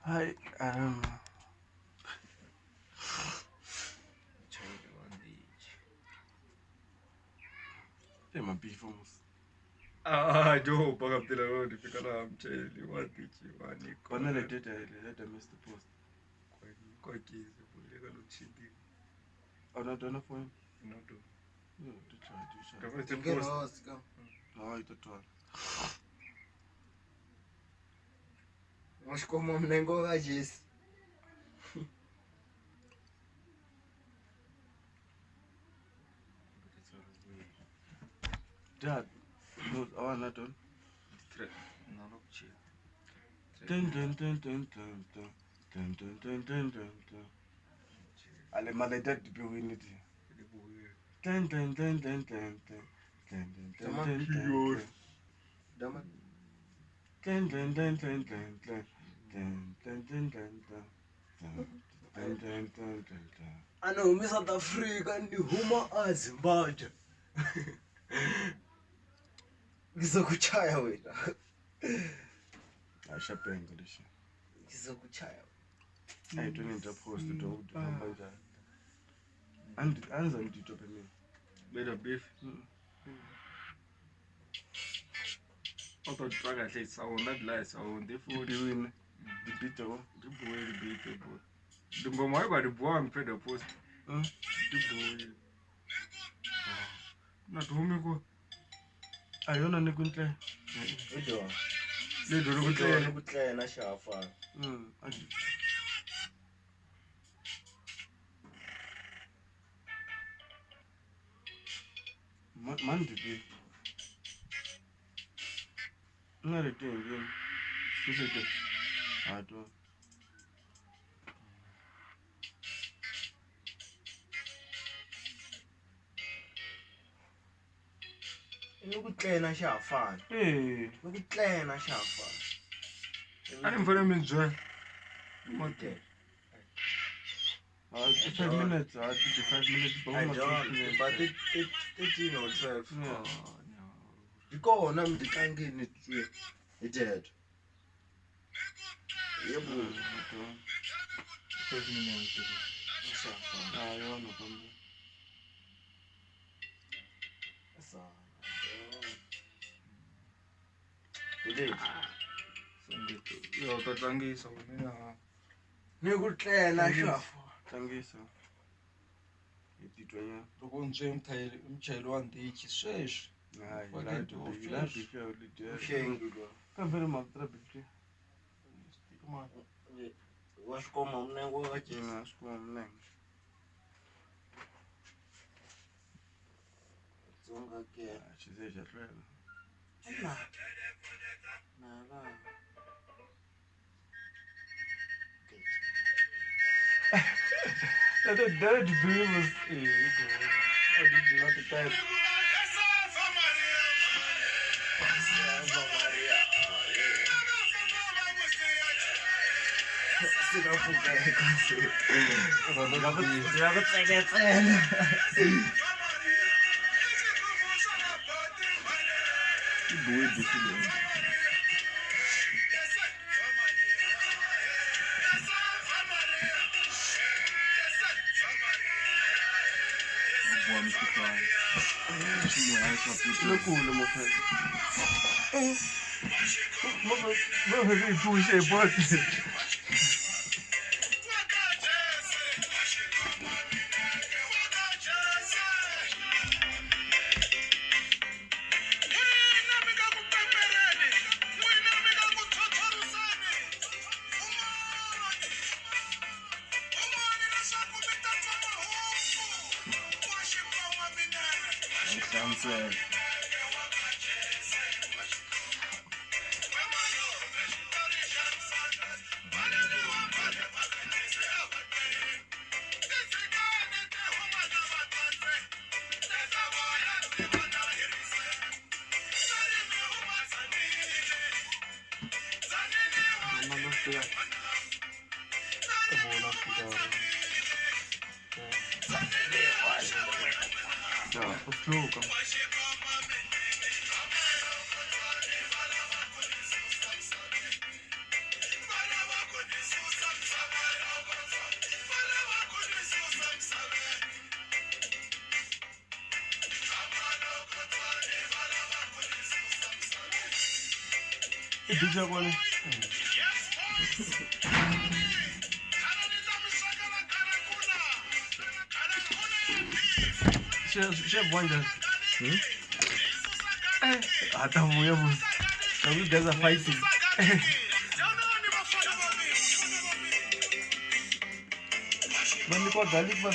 I don't know. My beef almost. Jo, pagam tila road fika na mcheli watichi wani But then I missed the post. Kwa kizi buleka lokushindi. Not on the phone. No do. No, to try. Kama it's a post. No, it's a tour. Mas como mnengo gajis. Dad, those are not done. No, look chill. Dun dun dun dun dun dun dun dun dun dun dun dun. Ale male dad be winning. Dun dun dun dun dun dun dun dun dun dun dun. Dun dun dun dun dun dun dun dun dun dun dun. Ano, mi South Africa ni huma Zimbabwe. Ngizokuchaya wena. Ashaphe English. Ngizokuchaya. I don't need to post it all. And answer me to me. Better beef. Auto track at least sound not lies on the food. Doing the bitter. The boy, the beat, boy. The bomb by the boy and the post. The boy. Not whom go. I don't know. Good. Udo. They do Ukutlaya na shafa. Man to be. Not a thing again. This is it. I don't. Ukutlaya na shafa. Hey. Ukutlaya na shafa. I didn't follow me, Joy. Okay. 5 minutes. 5 minutes. I don't. But it 13 or 12. Yeah. Because I'm the kangin it. It did. Yeah, bro. 5 minutes. I don't know. Yo, tatlangisa mina. Ngikuhlela shafa. Tangisa. Ititwanya. Loko nje umchayeli wa ndichi sweswi. Hayi, la bife ulidya. Ushengu. Kambe makutra bife. Washikoma mnengo wakhe. Sikuma mnengo. Zonga ke. Chize chahlwela. Nala. That bill was I did not type. Look, my friend. Push a button. Idija kone. Chef Wanja. Atavuye bu. Tabii gaza fighting. Mami kwa garlic ba.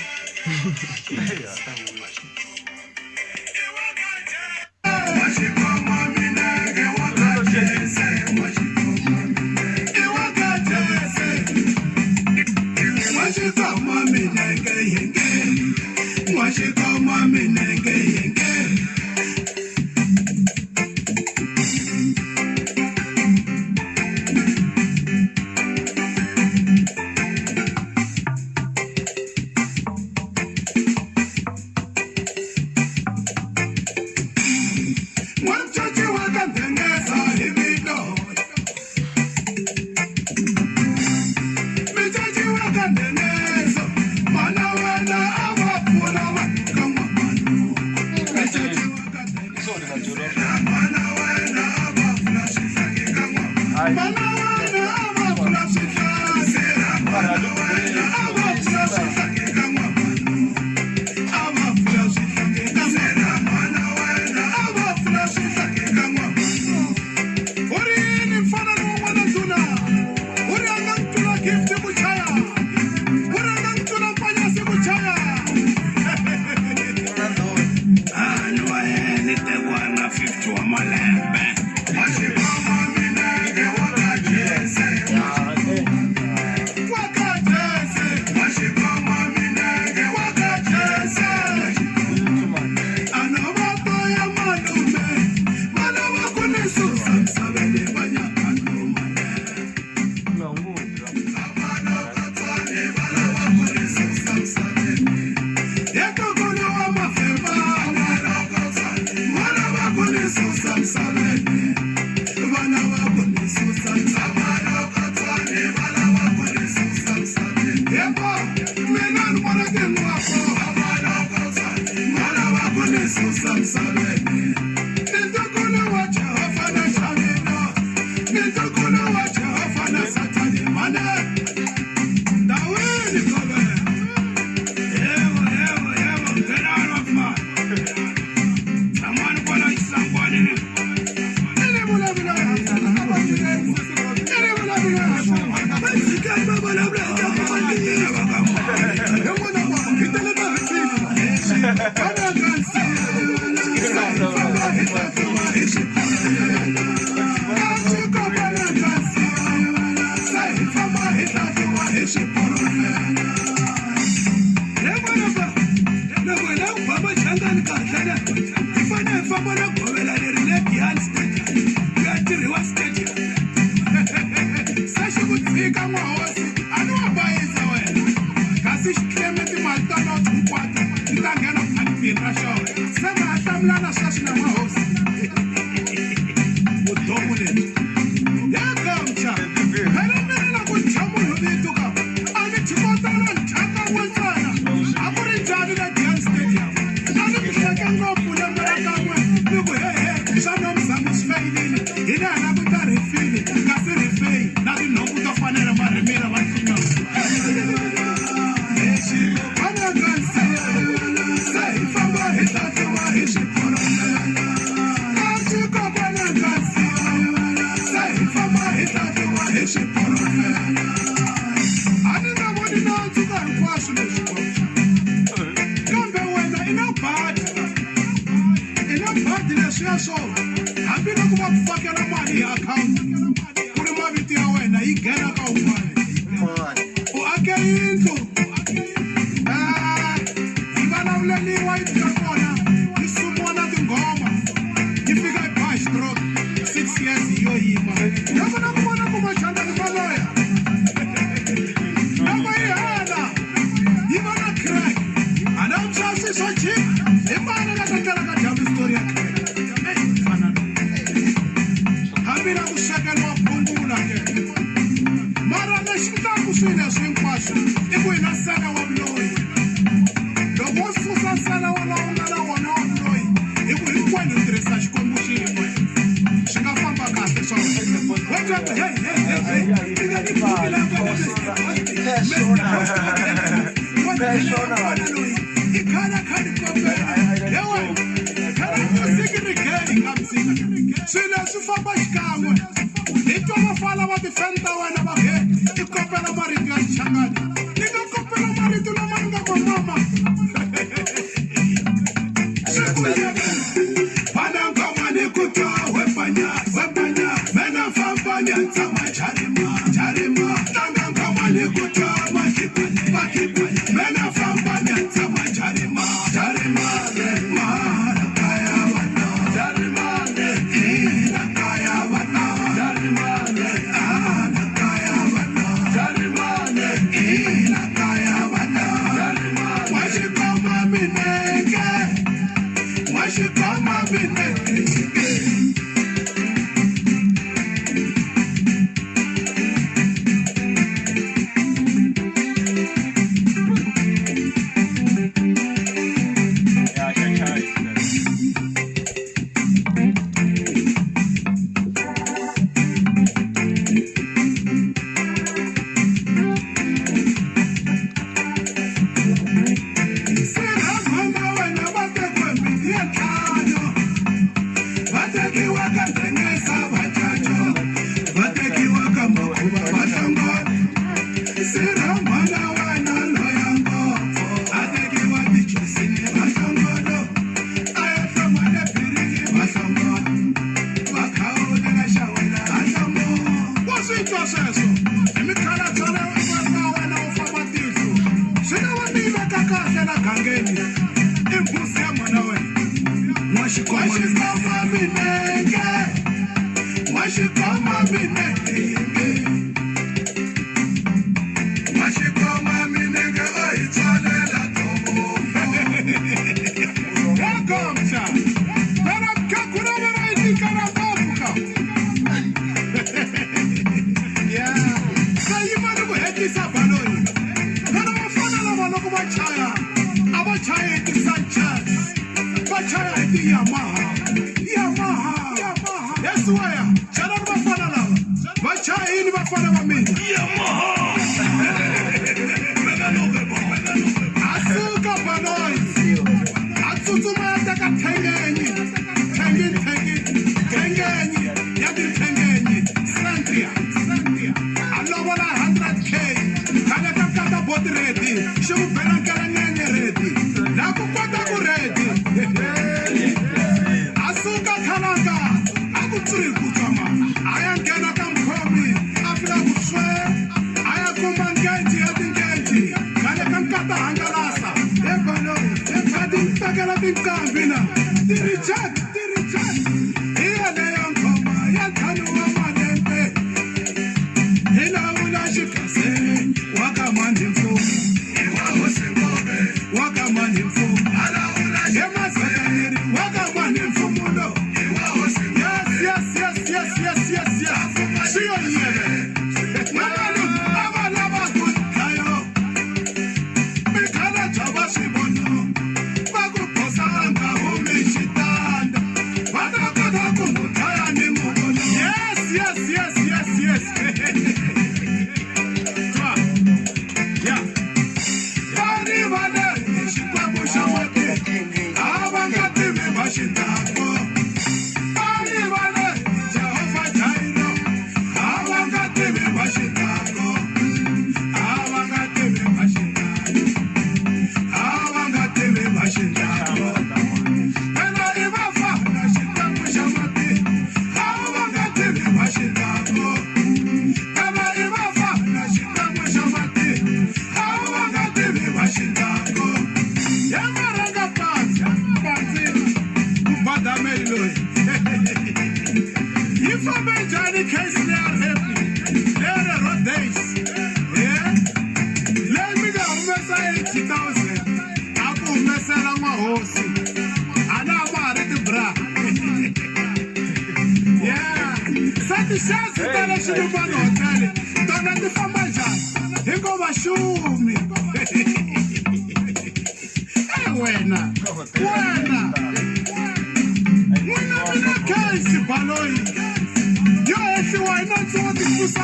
Yo, if you are not so, this is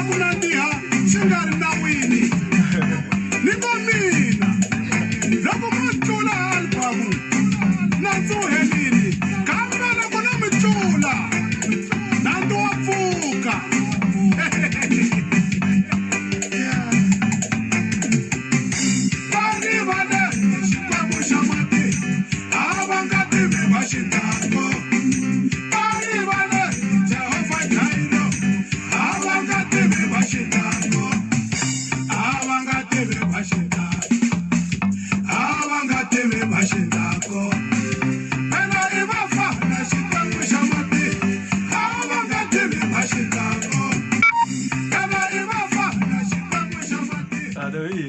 Ada ini.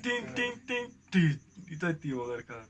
Ting ting ting ting. Itu tiwa kan.